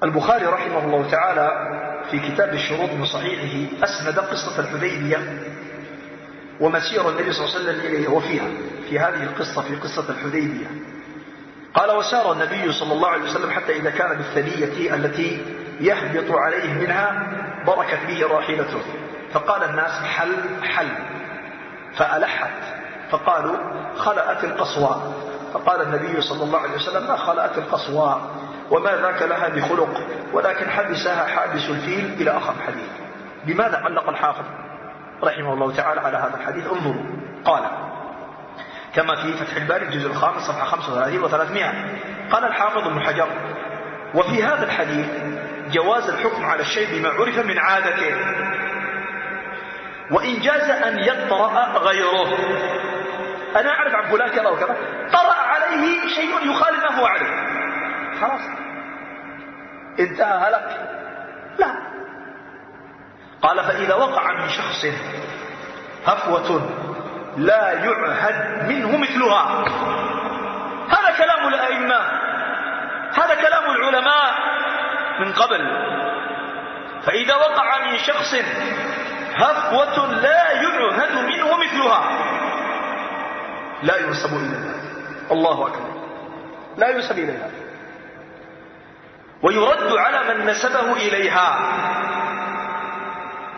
البخاري رحمه الله تعالى في كتاب الشروط من صحيحه أسند قصة الحديبية ومسير النبي صلى الله عليه وسلم إليه، وفيها في هذه القصة، في قصة الحديبية، قال: وسار النبي صلى الله عليه وسلم حتى إذا كان بالثنية التي يهبط عليه منها بركت به راحلته، فقال الناس: حل حل، فألحت، فقالوا: خلأت القصواء، فقال النبي صلى الله عليه وسلم: ما خلأت القصواء وما ذاك لها بخلق، ولكن حبسها حابس الفيل، إلى آخر الحديث. بماذا علق الحافظ رحمه الله تعالى على هذا الحديث؟ انظروا، قال كما في فتح الباري الجزء الخامس صفحة 35 و300، قال الحافظ ابن حجر: وفي هذا الحديث جواز الحكم على الشيء بما عرف من عادته، وإن جاز أن يطرأ غيره. أنا أعرف عن فلان كذا وكذا، طرأ عليه شيء يخالف ما هو عليه، خلاص انتهى هلك؟ لا. قال: فإذا وقع من شخص هفوة لا يعهد منه مثلها، هذا كلام الأئمة، هذا كلام العلماء من قبل. فإذا وقع من شخص هفوة لا يعهد منه مثلها، لا ينسب إليها، الله أكبر، لا ينسب إليها، ويرد على من نسبه إليها.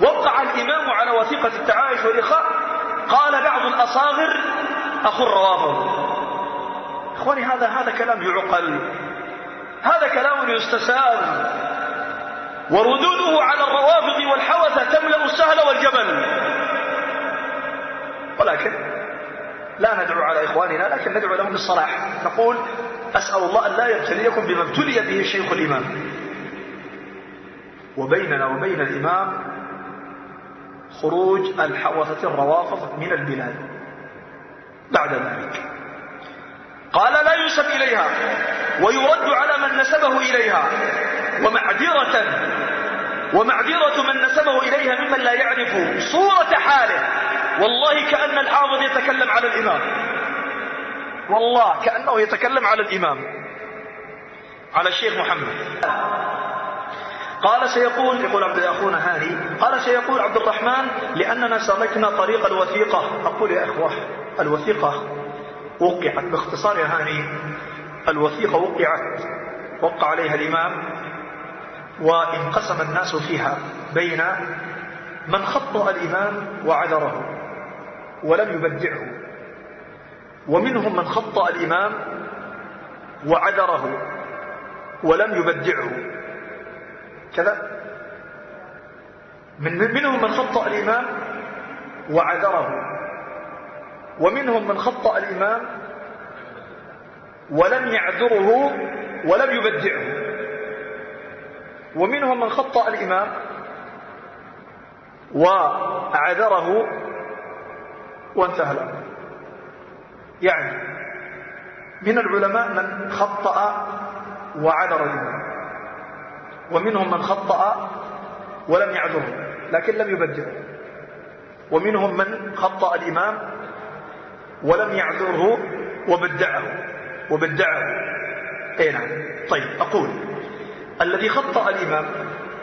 وقع الإمام على وثيقة التعايش والإخاء، قال بعض الأصاغر: أخو الروافض. إخواني، هذا كلام يعقل، هذا كلام يستساغ، وردوده على الروافض والحوثة تملأ السهل والجبل. ولكن لا ندعو على إخواننا، لكن ندعو لهم بالصلاح، نقول: أسأل الله أن لا يبتليكم بما ابتلي به الشيخ الإمام. وبيننا وبين الإمام خروج الحوثة الروافض من البلاد بعد ذلك. قال: لا ينسب إليها، ويرد على من نسبه إليها، ومعذرة من نسبه إليها ممن لا يعرف صورة حاله. والله كأن الحافظ يتكلم على الإمام، والله كأنه يتكلم على الإمام، على الشيخ محمد. قال: يقول عبد أخونا هاني، قال: سيقول عبد الرحمن: لأننا سلكنا طريق الوثيقة. أقول يا إخوة، الوثيقة وقعت باختصار يا هاني، الوثيقة وقع عليها الإمام، وانقسم الناس فيها بين من خطأ الإمام وعذره ولم يبدعه، ومنهم من خطأ الإمام وعذره ولم يبدعه كذا، منهم من خطأ الإمام وعذره، ومنهم من خطأ الإمام ولم يعذره ولم يبدعه، ومنهم من خطأ الإمام وعذره وانتهى الأمر. يعني من العلماء من خطأ وعذر الإمام، ومنهم من خطأ ولم يعذره لكن لم يبدعه، ومنهم من خطأ الإمام ولم يعذره وبدعه. أي نعم. طيب، أقول: الذي خطأ الإمام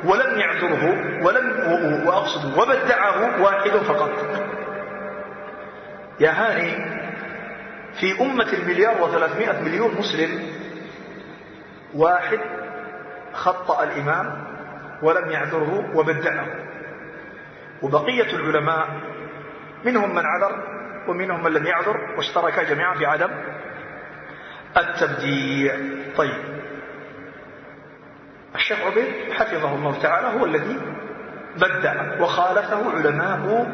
ولم يعذره وأقصد وبدعه واحد فقط. يا هاني، في أمة 1,300,000,000 مسلم واحد خطأ الإمام ولم يعذره وبدعه، وبقية العلماء منهم من عذر ومنهم من لم يعذر، واشتركا جميعا في عدم التبديع. طيب، الشيخ عبيد حفظه الله تعالى هو الذي بدع، وخالفه علماء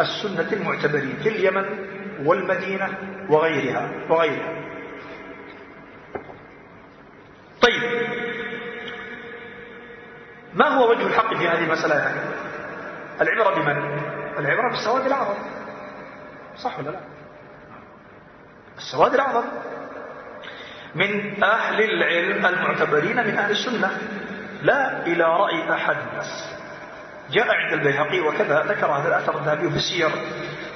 السنة المعتبرين في اليمن والمدينة وغيرها. طيب، ما هو وجه الحق في هذه المسألة يعني؟ العبرة بمن؟ العبرة بالسواد الأعظم، صح ولا لا؟ السواد الأعظم من أهل العلم المعتبرين من أهل السنة، لا إلى رأي أحد بس. جاء عند البيهقي وكذا ذكر هذا الأثر الذهبي في السير،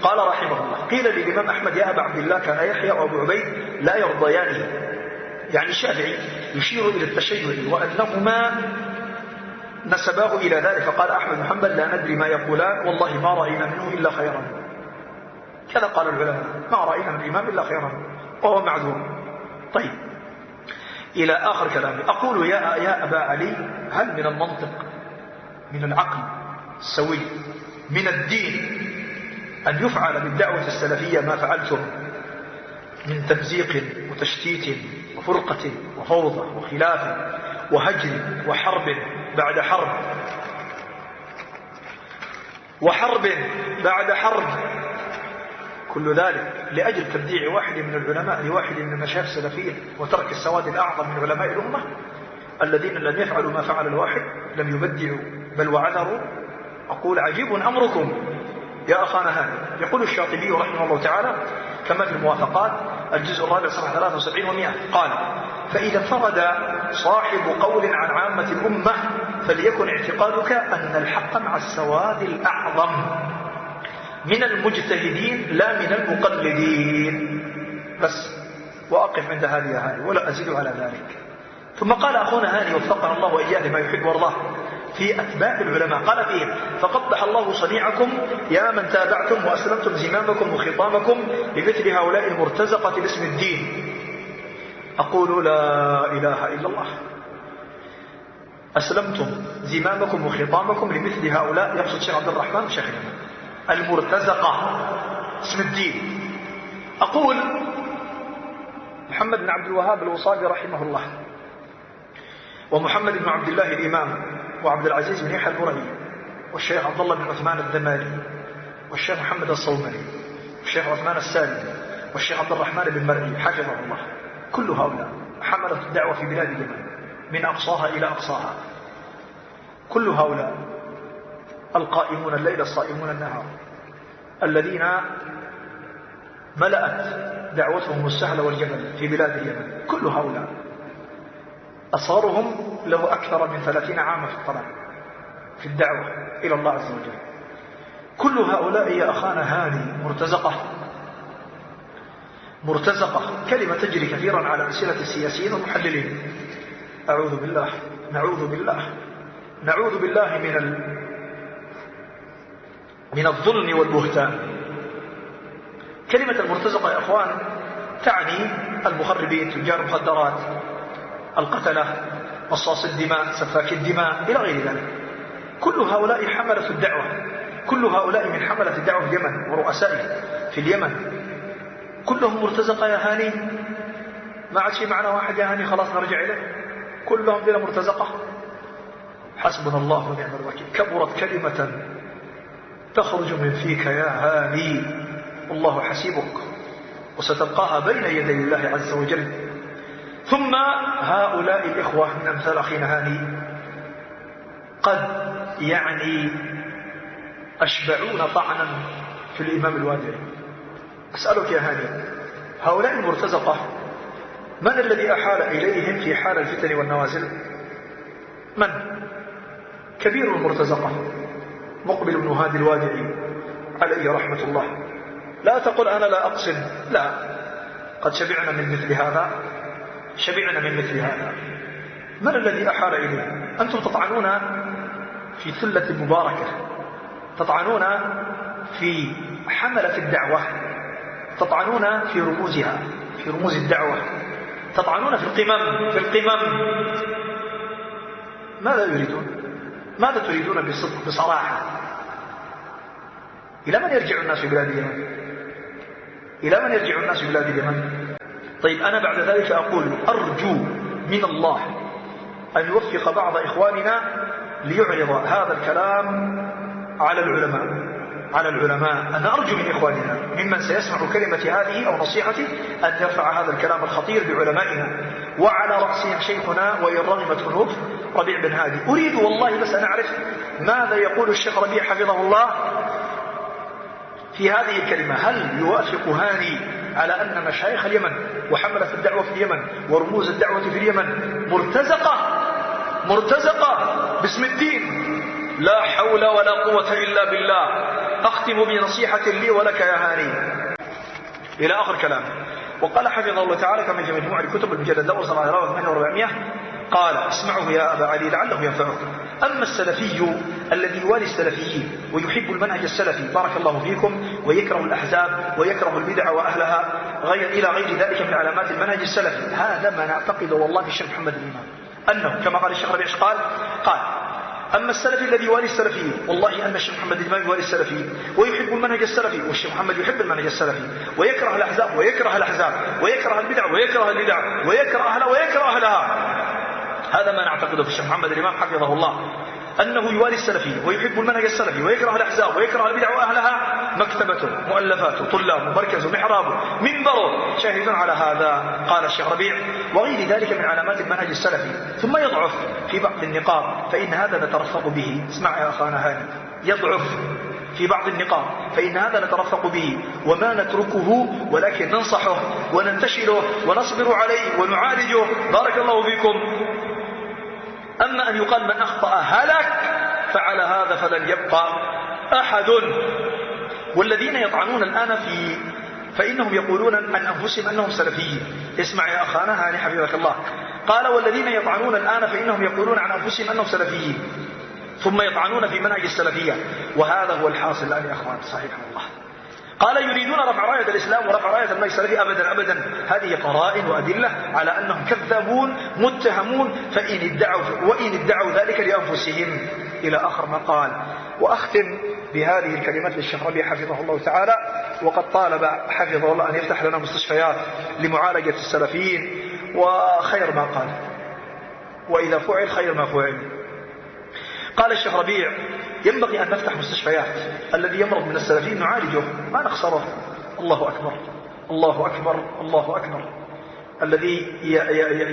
قال رحمه الله: قيل للإمام أحمد: يا أبا عبد الله، كان يحيى وأبو عبيد لا يرضيان يعني الشافعي يشير إلى التشيع وأنهما نسباه إلى ذلك، فقال أحمد بن حنبل لا ندري ما يقولان والله ما رأينا منه إلا خيرا. كذا قال العلماء، ما رأينا من الإمام إلا خيرا، وهو معذور. طيب إلى آخر كلامي أقول يا أبا علي، هل من المنطق، من العقل السوي، من الدين أن يفعل بالدعوة السلفية ما فعلتم من تمزيق وتشتيت وفرقة وفوضى وخلاف وهجر وحرب بعد حرب وحرب بعد حرب، كل ذلك لأجل تبديع واحد من العلماء لواحد من المشايخ السلفيين وترك السواد الأعظم من علماء الأمة الذين لم يفعلوا ما فعل الواحد، لم يبدعوا بل وعذروا؟ أقول عجيب أمركم يا أخانا هذا. يقول الشاطبي رحمه الله تعالى كما في الموافقات الجزء الرابع صفحة 73 و100 قال: فإذا انفرد صاحب قول عن عامة الأمة فليكن اعتقادك أن الحق مع السواد الأعظم من المجتهدين لا من المقلدين. بس وأقف عند هذه ولا أزيد على ذلك. ثم قال أخونا هاني وفقنا الله وإياه لما يحب وارضاه في أتباع العلماء، قال فيهم: فقبح الله صنيعكم يا من تابعتم وأسلمتم زمامكم وخطامكم لمثل هؤلاء المرتزقة باسم الدين. أقول لا إله إلا الله. أسلمتم زمامكم وخطامكم لمثل هؤلاء، يقصد شيخ عبد الرحمن شيخنا، المرتزقة اسم الدين. أقول محمد بن عبد الوهاب الوصابي رحمه الله، ومحمد بن عبد الله الإمام، وعبد العزيز بن يحيى المرعي، والشيخ عبد الله بن عثمان الدماري، والشيخ محمد الصومري، والشيخ عثمان السالم، والشيخ عبد الرحمن بن مرعي حفظه الله، كل هؤلاء حملت الدعوة في بلاد اليمن من أقصاها إلى أقصاها. كل هؤلاء القائمون الليل الصائمون النهار الذين ملأت دعوتهم السهل والجبل في بلاد اليمن، كل هؤلاء أصغرهم له أكثر من 30 عاما في الطلب في الدعوة إلى الله عز وجل. كل هؤلاء يا أخانا هاني مرتزقة، كلمة تجري كثيرا على ألسنة السياسيين والمحللين. أعوذ بالله، نعوذ بالله من الظلم والبهتان. كلمة المرتزقة يا أخوان تعني المخربين، تجار المخدرات، القتلة، مصاص الدماء، سفاك الدماء إلى غير ذلك. كل هؤلاء حملة الدعوة، كل هؤلاء من حملة الدعوة في اليمن ورؤسائه في اليمن كلهم مرتزقة يا هاني. ما عاد شيء معنا واحد يا هاني خلاص نرجع إليه، كلهم بلا مرتزقة. حسبنا الله ونعم الوكيل. كبرت كلمة تخرج من فيك يا هاني، والله حسيبك وستلقاها بين يدي الله عز وجل. ثم هؤلاء الإخوة من أمثال أخينا هاني قد أشبعون طعنا في الإمام الوادعي. أسألك يا هاني، هؤلاء المرتزقة من الذي أحال إليهم في حال الفتن والنوازل؟ من؟ كبير المرتزقة مقبل بن هادي الوادعي عليه رحمة الله. لا تقل أنا لا أقصد، لا، قد شبعنا من مثل هذا، من الذي أحال إليه؟ أنتم تطعنون في ثلة المباركة، تطعنون في حملة الدعوة، تطعنون في رموزها، في رموز الدعوة، تطعنون في القمم. ماذا يريدون؟ ماذا تريدون بصدق بصراحة؟ إلى من يرجع الناس في بلاد اليمن؟ طيب أنا بعد ذلك أقول أرجو من الله أن يوفق بعض إخواننا ليعرض هذا الكلام على العلماء. أنا أرجو من إخواننا ممن سيسمع كلمتي هذه أو نصيحتي أن يرفع هذا الكلام الخطير بعلمائنا، وعلى رأسهم شيخنا وإن رغمت أنوف ربيع بن هادي. أريد والله بس أن أعرف ماذا يقول الشيخ ربيع حفظه الله في هذه الكلمة. هل يوافق هاني على أن مشايخ اليمن وحملة الدعوة في اليمن ورموز الدعوة في اليمن مرتزقة باسم الدين؟ لا حول ولا قوة إلا بالله. أختم بنصيحة لي ولك يا هاني إلى آخر كلام. وقال حفظه الله تعالى كما في مجموع الكتب المجلد الأول 400 قال: اسمعه يا أبا علي لعله ينفعك. أما السلفي الذي يوالي السلفيين ويحب المنهج السلفي بارك الله فيكم ويكره الأحزاب ويكره البدع وأهلها إلى غير ذلك من علامات المنهج السلفي، هذا ما نعتقد والله في الشيخ محمد الإمام أنه كما قال الشيخ ربيع قال: أما السلفي الذي يوالي السلفيين، والله أن الشيخ محمد الإمام يوالي السلفيين ويحب المنهج السلفي، والشيخ محمد يحب المنهج السلفي ويكره الأحزاب ويكره البدع ويكره أهلها. هذا ما نعتقده في الشيخ محمد الإمام حفظه الله، أنه يوالي السلفي ويحب المنهج السلفي ويكره الأحزاب ويكره البدع وأهلها. مكتبته، مؤلفاته، طلابه، مركزه، محرابه، منبره شاهدون على هذا. قال الشيخ ربيع: وغير ذلك من علامات المنهج السلفي. ثم يضعف في بعض النقاط فإن هذا نترفق به. اسمع يا أخانا هاني، يضعف في بعض النقاط فإن هذا نترفق به وما نتركه، ولكن ننصحه وننتشله ونصبر عليه ونعالجه. بارك الله فيكم. أما أن يقال من أخطأ هلك فعلى هذا فلن يبقى أحد. والذين يطعنون الآن فإنهم يقولون عن أنفسهم أنهم سلفيين. اسمع يا أخانا هاني حفظك الله، قال: والذين يطعنون الآن فإنهم يقولون عن أنفسهم أنهم سلفيين ثم يطعنون في منهج السلفية، وهذا هو الحاصل الآن يا أخوان. صحيح الله. قال: يريدون رفع راية الإسلام ورفع راية المنهج السلفي. أبدا. هذه قرائن وأدلة على أنهم كذابون متهمون وإن ادعوا ذلك لأنفسهم، إلى آخر ما قال. وأختم بهذه الكلمات للشيخ ربيع حفظه الله تعالى، وقد طالب حفظه الله أن يفتح لنا مستشفيات لمعالجة السلفيين، وخير ما قال، وإذا فعل خير ما فعل. قال الشيخ ربيع: ينبغي أن نفتح مستشفيات، الذي يمرض من السلفيين نعالجه ما نخسره. الله أكبر الله أكبر الله أكبر. الذي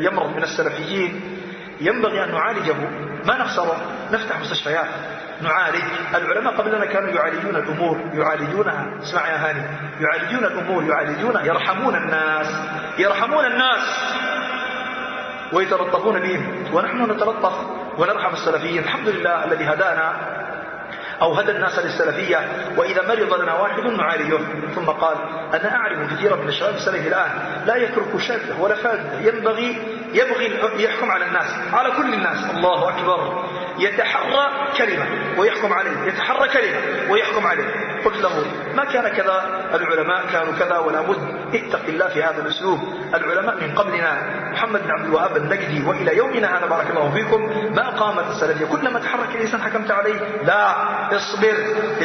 يمرض من السلفيين ينبغي أن نعالجه ما نخسره. نفتح مستشفيات نعالج. العلماء قبلنا كانوا يعالجون الأمور، يعالجونها. اسمع يا هاني، يعالجون الأمور، يرحمون الناس ويتلطفون بهم، ونحن نتلطف ونرحم السلفيين. الحمد لله الذي هدانا أو هدى الناس للسلفية، وإذا مرض لنا واحد نعالجه. ثم قال: أنا أعرف كثيرا من الشباب السلفي الآن لا يترك شاذة ولا فاذة، يبغي يحكم على الناس، على كل الناس. الله أكبر. يتحرى كلمة ويحكم عليه، يتحرى كلمة ويحكم عليه. قلت له: ما كان كذا، العلماء كانوا كذا، ولا بد اتق الله في هذا الأسلوب. العلماء من قبلنا محمد بن عبد الوهاب النجدي وإلى يومنا هذا بارك الله فيكم ما قامت السلفية. كلما تحرك الإنسان حكمت عليه. لا، اصبر،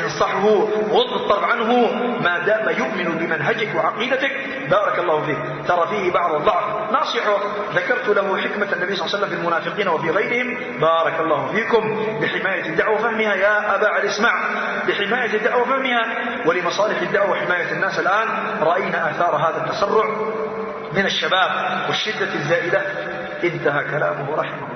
انصحه، غض الطرف عنه ما دام يؤمن بمنهجك وعقيدتك. بارك الله فيك. ترى فيه بعض الضعف، ناصحه. ذكرت له حكمة النبي صلى الله عليه وسلم في المنافقين وفي غيرهم. بارك الله فيكم. لحماية الدعوة وفهمها يا أبا علي، اسمع، لحماية الدعوة وفهمها ولمصالح الدعوة وحماية الناس. الآن رأينا آثار هذا التسرع من الشباب والشدة الزائدة. انتهى كلامه رحمه الله.